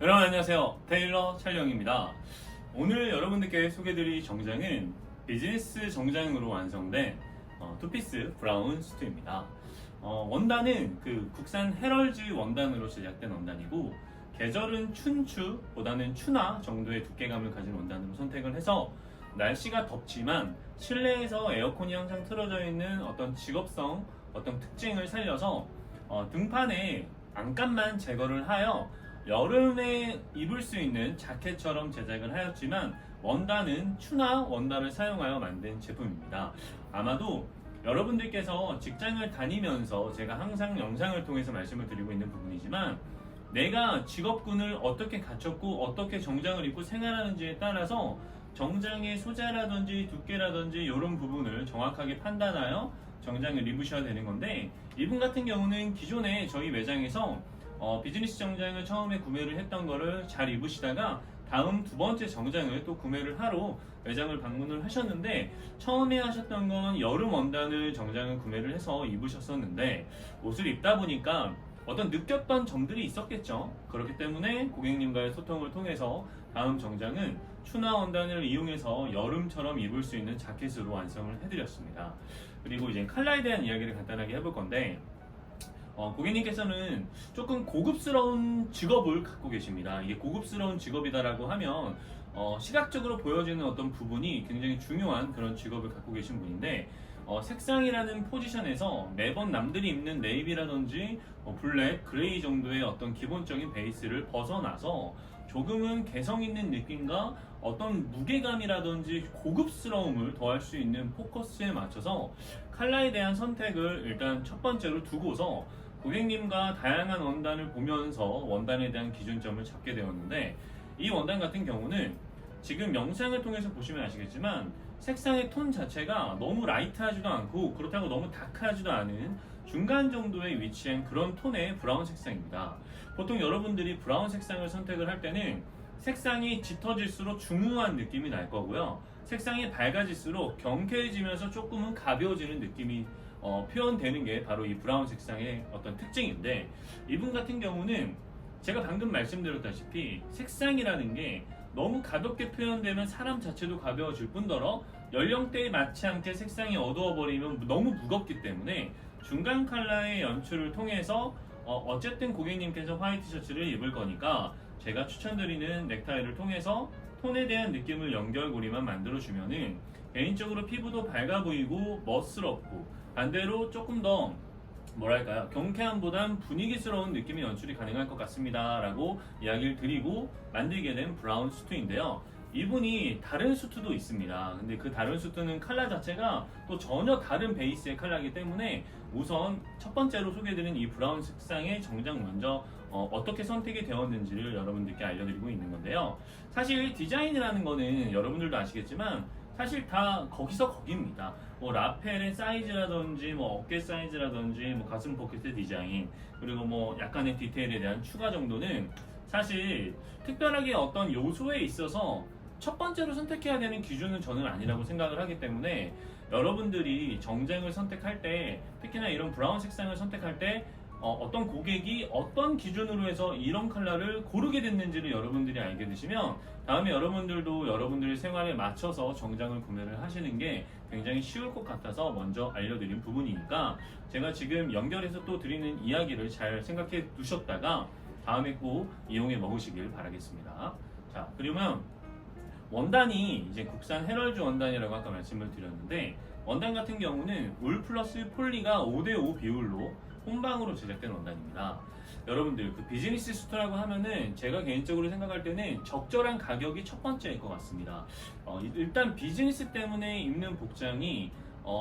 여러분 안녕하세요. 테일러 촬영입니다. 오늘 여러분들께 소개드릴 정장은 비즈니스 정장으로 완성된 투피스 브라운 수트입니다. 원단은 그 국산 헤럴즈 원단으로 제작된 원단이고 계절은 춘추보다는 추나 정도의 두께감을 가진 원단으로 선택을 해서 날씨가 덥지만 실내에서 에어컨이 항상 틀어져 있는 어떤 직업성 어떤 특징을 살려서 등판에 안감만 제거를 하여 여름에 입을 수 있는 자켓처럼 제작을 하였지만 원단은 추나 원단을 사용하여 만든 제품입니다. 아마도 여러분들께서 직장을 다니면서 제가 항상 영상을 통해서 말씀을 드리고 있는 부분이지만 내가 직업군을 어떻게 갖췄고 어떻게 정장을 입고 생활하는지에 따라서 정장의 소재라든지 두께라든지 이런 부분을 정확하게 판단하여 정장을 입으셔야 되는 건데 이분 같은 경우는 기존에 저희 매장에서 비즈니스 정장을 처음에 구매를 했던 거를 잘 입으시다가 다음 두 번째 정장을 또 구매를 하러 매장을 방문을 하셨는데 처음에 하셨던 건 여름 원단을 정장을 구매를 해서 입으셨었는데 옷을 입다 보니까 어떤 느꼈던 점들이 있었겠죠. 그렇기 때문에 고객님과의 소통을 통해서 다음 정장은 추나 원단을 이용해서 여름처럼 입을 수 있는 자켓으로 완성을 해드렸습니다. 그리고 이제 컬러에 대한 이야기를 간단하게 해볼 건데 고객님께서는 조금 고급스러운 직업을 갖고 계십니다. 이게 고급스러운 직업이다라고 하면 시각적으로 보여지는 어떤 부분이 굉장히 중요한 그런 직업을 갖고 계신 분인데 색상이라는 포지션에서 매번 남들이 입는 네이비라든지 블랙, 그레이 정도의 어떤 기본적인 베이스를 벗어나서 조금은 개성 있는 느낌과 어떤 무게감이라든지 고급스러움을 더할 수 있는 포커스에 맞춰서 컬러에 대한 선택을 일단 첫 번째로 두고서 고객님과 다양한 원단을 보면서 원단에 대한 기준점을 잡게 되었는데 이 원단 같은 경우는 지금 영상을 통해서 보시면 아시겠지만 색상의 톤 자체가 너무 라이트하지도 않고 그렇다고 너무 다크하지도 않은 중간 정도에 위치한 그런 톤의 브라운 색상입니다. 보통 여러분들이 브라운 색상을 선택을 할 때는 색상이 짙어질수록 중후한 느낌이 날 거고요. 색상이 밝아질수록 경쾌해지면서 조금은 가벼워지는 느낌이 표현되는 게 바로 이 브라운 색상의 어떤 특징인데 이분 같은 경우는 제가 방금 말씀드렸다시피 색상이라는 게 너무 가볍게 표현되면 사람 자체도 가벼워질 뿐더러 연령대에 맞지 않게 색상이 어두워버리면 너무 무겁기 때문에 중간 컬러의 연출을 통해서 어쨌든 고객님께서 화이트 셔츠를 입을 거니까 제가 추천드리는 넥타이를 통해서 톤에 대한 느낌을 연결고리만 만들어주면은 개인적으로 피부도 밝아 보이고 멋스럽고 반대로 조금 더 뭐랄까요 경쾌함보단 분위기스러운 느낌의 연출이 가능할 것 같습니다 라고 이야기를 드리고 만들게 된 브라운 수트인데요. 이분이 다른 수트도 있습니다. 근데 그 다른 수트는 컬러 자체가 또 전혀 다른 베이스의 컬러이기 때문에 우선 첫 번째로 소개해드린 이 브라운 색상의 정장 먼저 어떻게 선택이 되었는지를 여러분들께 알려드리고 있는 건데요. 사실 디자인이라는 거는 여러분들도 아시겠지만 사실 다 거기서 거기입니다. 뭐 라펠의 사이즈라든지 뭐 어깨 사이즈라든지 뭐 가슴 포켓의 디자인 그리고 뭐 약간의 디테일에 대한 추가 정도는 사실 특별하게 어떤 요소에 있어서 첫 번째로 선택해야 되는 기준은 저는 아니라고 생각을 하기 때문에 여러분들이 정장을 선택할 때 특히나 이런 브라운 색상을 선택할 때 어떤 고객이 어떤 기준으로 해서 이런 컬러를 고르게 됐는지를 여러분들이 알게 되시면 다음에 여러분들도 여러분들의 생활에 맞춰서 정장을 구매를 하시는 게 굉장히 쉬울 것 같아서 먼저 알려드린 부분이니까 제가 지금 연결해서 또 드리는 이야기를 잘 생각해 두셨다가 다음에 꼭 이용해 먹으시길 바라겠습니다. 자, 그러면 원단이 이제 국산 헤럴즈 원단이라고 아까 말씀을 드렸는데 원단 같은 경우는 울 플러스 폴리가 5대5 비율로 혼방으로 제작된 원단입니다. 여러분들 그 비즈니스 수트라고 하면은 제가 개인적으로 생각할 때는 적절한 가격이 첫 번째일 것 같습니다. 일단 비즈니스 때문에 입는 복장이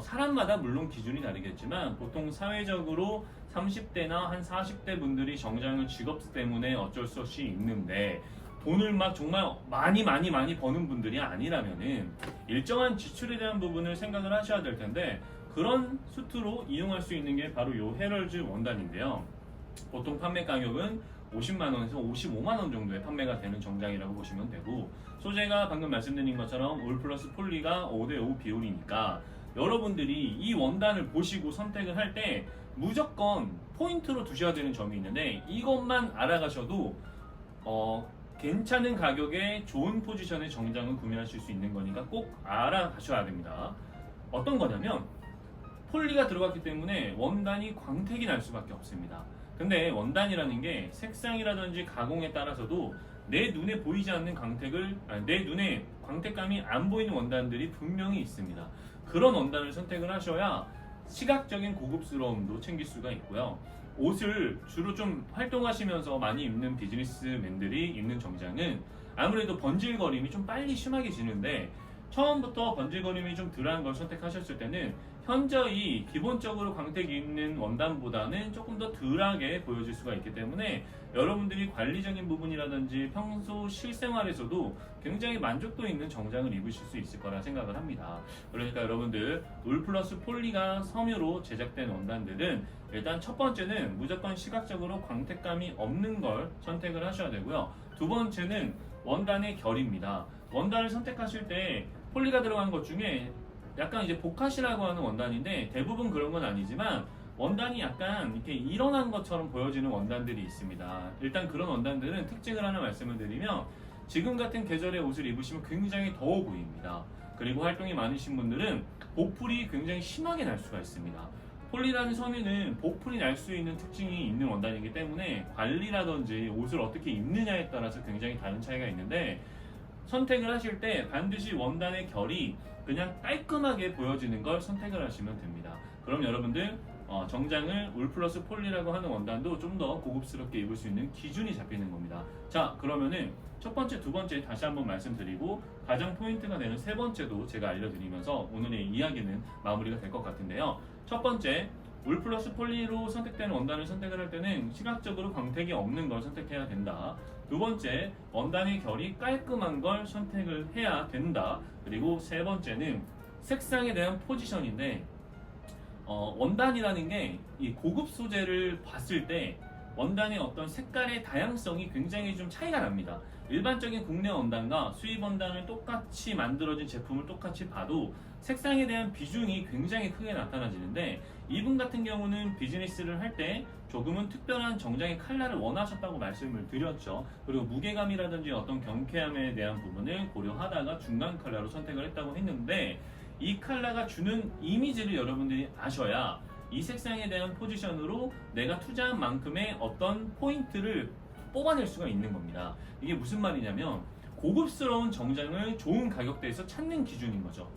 사람마다 물론 기준이 다르겠지만 보통 사회적으로 30대나 한 40대 분들이 정장을 직업 때문에 어쩔 수 없이 입는데 돈을 막 정말 많이 버는 분들이 아니라면은 일정한 지출에 대한 부분을 생각을 하셔야 될 텐데 그런 수트로 이용할 수 있는 게 바로 이 헤럴즈 원단인데요. 보통 판매 가격은 50만원에서 55만원 정도의 판매가 되는 정장이라고 보시면 되고 소재가 방금 말씀드린 것처럼 울 플러스 폴리가 5대5 비율이니까 여러분들이 이 원단을 보시고 선택을 할 때 무조건 포인트로 두셔야 되는 점이 있는데 이것만 알아가셔도 괜찮은 가격에 좋은 포지션의 정장을 구매하실 수 있는 거니까 꼭 알아가셔야 됩니다. 어떤 거냐면 폴리가 들어갔기 때문에 원단이 광택이 날 수밖에 없습니다. 근데 원단이라는 게 색상이라든지 가공에 따라서도 내 눈에 보이지 않는 내 눈에 광택감이 안 보이는 원단들이 분명히 있습니다. 그런 원단을 선택을 하셔야 시각적인 고급스러움도 챙길 수가 있고요. 옷을 주로 좀 활동하시면서 많이 입는 비즈니스맨들이 입는 정장은 아무래도 번질거림이 좀 빨리 심하게 지는데, 처음부터 번질거림이 좀 덜한 걸 선택하셨을 때는 현저히 기본적으로 광택이 있는 원단보다는 조금 더 덜하게 보여질 수가 있기 때문에 여러분들이 관리적인 부분이라든지 평소 실생활에서도 굉장히 만족도 있는 정장을 입으실 수 있을 거라 생각을 합니다. 그러니까 여러분들 울플러스 폴리가 섬유로 제작된 원단들은 일단 첫 번째는 무조건 시각적으로 광택감이 없는 걸 선택을 하셔야 되고요. 두 번째는 원단의 결입니다. 원단을 선택하실 때 폴리가 들어간 것 중에 약간 이제 보카시라고 하는 원단인데 대부분 그런 건 아니지만 원단이 약간 이렇게 일어난 것처럼 보여지는 원단들이 있습니다. 일단 그런 원단들은 특징을 하나 말씀을 드리면 지금 같은 계절의 옷을 입으시면 굉장히 더워 보입니다. 그리고 활동이 많으신 분들은 보풀이 굉장히 심하게 날 수가 있습니다. 폴리라는 섬유는 보풀이 날 수 있는 특징이 있는 원단이기 때문에 관리라든지 옷을 어떻게 입느냐에 따라서 굉장히 다른 차이가 있는데, 선택을 하실 때 반드시 원단의 결이 그냥 깔끔하게 보여지는 걸 선택을 하시면 됩니다. 그럼 여러분들 정장을 울플러스 폴리라고 하는 원단도 좀 더 고급스럽게 입을 수 있는 기준이 잡히는 겁니다. 자, 그러면은 첫 번째, 두 번째 다시 한번 말씀드리고 가장 포인트가 되는 세 번째도 제가 알려드리면서 오늘의 이야기는 마무리가 될 것 같은데요. 첫 번째, 울플러스 폴리로 선택되는 원단을 선택을 할 때는 시각적으로 광택이 없는 걸 선택해야 된다. 두 번째, 원단의 결이 깔끔한 걸 선택을 해야 된다. 그리고 세 번째는 색상에 대한 포지션인데, 원단이라는 게 이 고급 소재를 봤을 때 원단의 어떤 색깔의 다양성이 굉장히 좀 차이가 납니다. 일반적인 국내 원단과 수입 원단을 똑같이 만들어진 제품을 똑같이 봐도 색상에 대한 비중이 굉장히 크게 나타나지는데, 이분 같은 경우는 비즈니스를 할 때 조금은 특별한 정장의 컬러를 원하셨다고 말씀을 드렸죠. 그리고 무게감이라든지 어떤 경쾌함에 대한 부분을 고려하다가 중간 컬러로 선택을 했다고 했는데, 이 컬러가 주는 이미지를 여러분들이 아셔야 이 색상에 대한 포지션으로 내가 투자한 만큼의 어떤 포인트를 뽑아낼 수가 있는 겁니다. 이게 무슨 말이냐면 고급스러운 정장을 좋은 가격대에서 찾는 기준인 거죠.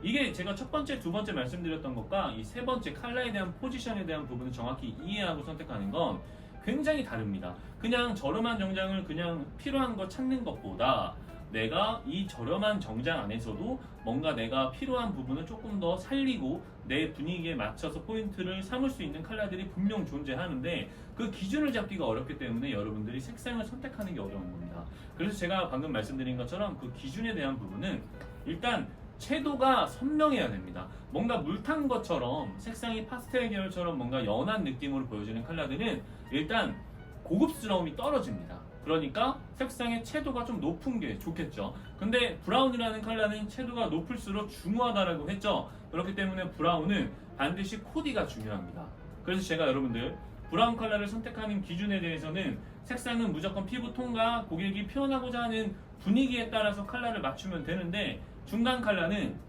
이게 제가 첫 번째, 두 번째 말씀드렸던 것과 이 세 번째 컬러에 대한 포지션에 대한 부분을 정확히 이해하고 선택하는 건 굉장히 다릅니다. 그냥 저렴한 정장을 그냥 필요한 거 찾는 것보다 내가 이 저렴한 정장 안에서도 뭔가 내가 필요한 부분을 조금 더 살리고 내 분위기에 맞춰서 포인트를 삼을 수 있는 컬러들이 분명 존재하는데, 그 기준을 잡기가 어렵기 때문에 여러분들이 색상을 선택하는 게 어려운 겁니다. 그래서 제가 방금 말씀드린 것처럼 그 기준에 대한 부분은 일단 채도가 선명해야 됩니다. 뭔가 물탄 것처럼 색상이 파스텔 계열처럼 뭔가 연한 느낌으로 보여지는 컬러들은 일단 고급스러움이 떨어집니다. 그러니까 색상의 채도가 좀 높은 게 좋겠죠. 근데 브라운이라는 컬러는 채도가 높을수록 중후하다라고 했죠. 그렇기 때문에 브라운은 반드시 코디가 중요합니다. 그래서 제가 여러분들 브라운 컬러를 선택하는 기준에 대해서는 색상은 무조건 피부톤과 고객이 표현하고자 하는 분위기에 따라서 컬러를 맞추면 되는데, 중간 컬러는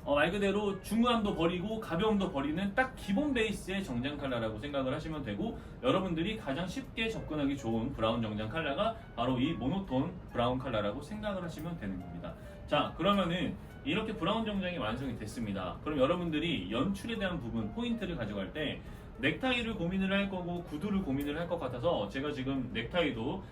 말 그대로 중후함도 버리고 가벼움도 버리는 딱 기본 베이스의 정장 컬러라고 생각을 하시면 되고, 여러분들이 가장 쉽게 접근하기 좋은 브라운 정장 컬러가 바로 이 모노톤 브라운 컬러라고 생각을 하시면 되는 겁니다. 자, 그러면은 이렇게 브라운 정장이 완성이 됐습니다. 그럼 여러분들이 연출에 대한 부분, 포인트를 가져갈 때 넥타이를 고민을 할 거고 구두를 고민을 할 것 같아서 제가 지금 넥타이도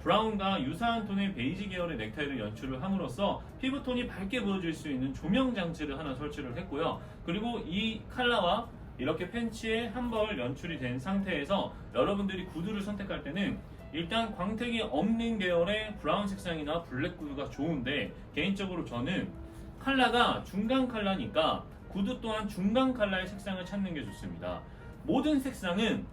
브라운과 유사한 톤의 베이지 계열의 넥타이를 연출을 함으로써 피부톤이 밝게 보여줄 수 있는 조명 장치를 하나 설치를 했고요. 그리고 이 컬러와 이렇게 팬츠에 한 벌 연출이 된 상태에서 여러분들이 구두를 선택할 때는 일단 광택이 없는 계열의 브라운 색상이나 블랙 구두가 좋은데, 개인적으로 저는 컬러가 중간 컬러니까 구두 또한 중간 컬러의 색상을 찾는 게 좋습니다. 모든 색상은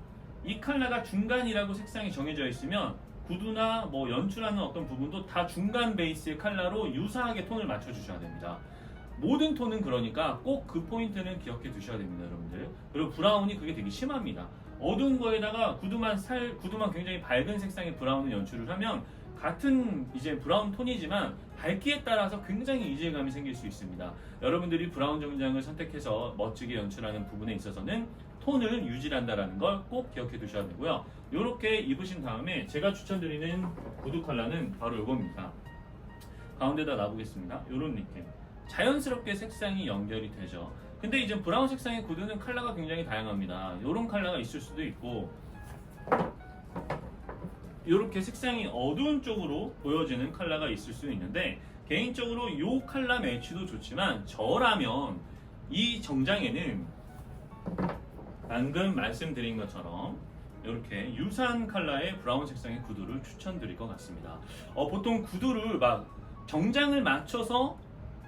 이 컬러가 중간이라고 색상이 정해져 있으면 구두나 뭐 연출하는 어떤 부분도 다 중간 베이스의 컬러로 유사하게 톤을 맞춰주셔야 됩니다. 모든 톤은 그러니까 꼭 그 포인트는 기억해 두셔야 됩니다, 여러분들. 그리고 브라운이 그게 되게 심합니다. 어두운 거에다가 구두만 굉장히 밝은 색상의 브라운을 연출을 하면 같은 이제 브라운 톤이지만 밝기에 따라서 굉장히 이질감이 생길 수 있습니다. 여러분들이 브라운 정장을 선택해서 멋지게 연출하는 부분에 있어서는 톤을 유지한다라는 걸 꼭 기억해 두셔야 되고요. 이렇게 입으신 다음에 제가 추천드리는 구두 컬러는 바로 이겁니다. 가운데다 놔보겠습니다. 이런 느낌. 자연스럽게 색상이 연결이 되죠. 근데 이제 브라운 색상의 구두는 컬러가 굉장히 다양합니다. 이런 컬러가 있을 수도 있고 이렇게 색상이 어두운 쪽으로 보여지는 컬러가 있을 수 있는데 개인적으로 이 컬러 매치도 좋지만 저라면 이 정장에는 방금 말씀드린 것처럼 이렇게 유사한 컬러의 브라운 색상의 구두를 추천드릴 것 같습니다. 보통 구두를 막 정장을 맞춰서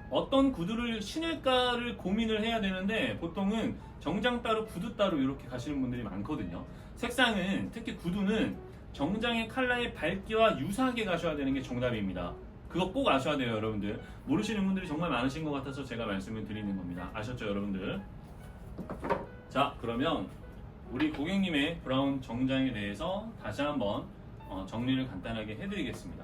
어떤 구두를 신을까를 고민을 해야 되는데 보통은 정장 따로 구두 따로 이렇게 가시는 분들이 많거든요. 색상은 특히 구두는 정장의 컬러의 밝기와 유사하게 가셔야 되는 게 정답입니다. 그거 꼭 아셔야 돼요, 여러분들. 모르시는 분들이 정말 많으신 것 같아서 제가 말씀을 드리는 겁니다. 아셨죠, 여러분들? 자, 그러면 우리 고객님의 브라운 정장에 대해서 다시 한번 정리를 간단하게 해드리겠습니다.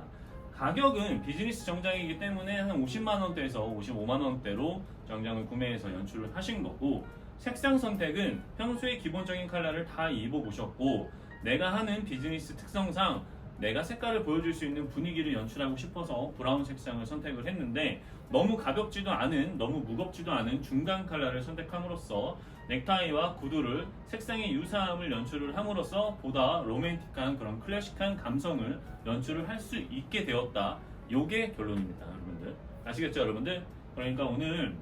가격은 비즈니스 정장이기 때문에 한 50만 원대에서 55만 원대로 정장을 구매해서 연출을 하신 거고, 색상 선택은 평소에 기본적인 컬러를 다 입어보셨고 내가 하는 비즈니스 특성상 내가 색깔을 보여줄 수 있는 분위기를 연출하고 싶어서 브라운 색상을 선택을 했는데 너무 가볍지도 않은 너무 무겁지도 않은 중간 컬러를 선택함으로써 넥타이와 구두를 색상의 유사함을 연출을 함으로써 보다 로맨틱한 그런 클래식한 감성을 연출을 할 수 있게 되었다. 요게 결론입니다, 여러분들. 아시겠죠, 여러분들? 그러니까 오늘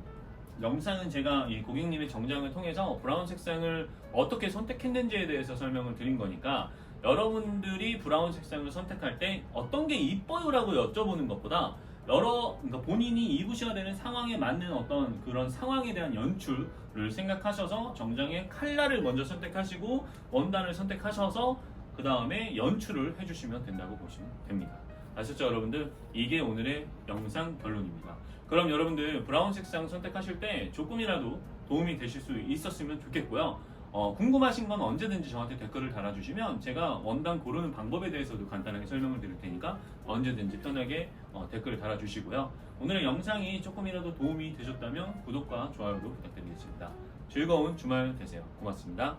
영상은 제가 이 고객님의 정장을 통해서 브라운 색상을 어떻게 선택했는지에 대해서 설명을 드린 거니까 여러분들이 브라운 색상을 선택할 때 어떤 게 이뻐요 라고 여쭤보는 것보다 그러니까 본인이 입으셔야 되는 상황에 맞는 어떤 그런 상황에 대한 연출을 생각하셔서 정장의 컬러를 먼저 선택하시고 원단을 선택하셔서 그 다음에 연출을 해주시면 된다고 보시면 됩니다. 아셨죠, 여러분들? 이게 오늘의 영상 결론입니다. 그럼 여러분들 브라운 색상 선택하실 때 조금이라도 도움이 되실 수 있었으면 좋겠고요. 궁금하신 건 언제든지 저한테 댓글을 달아주시면 제가 원단 고르는 방법에 대해서도 간단하게 설명을 드릴 테니까 언제든지 편하게 댓글을 달아주시고요. 오늘의 영상이 조금이라도 도움이 되셨다면 구독과 좋아요도 부탁드리겠습니다. 즐거운 주말 되세요. 고맙습니다.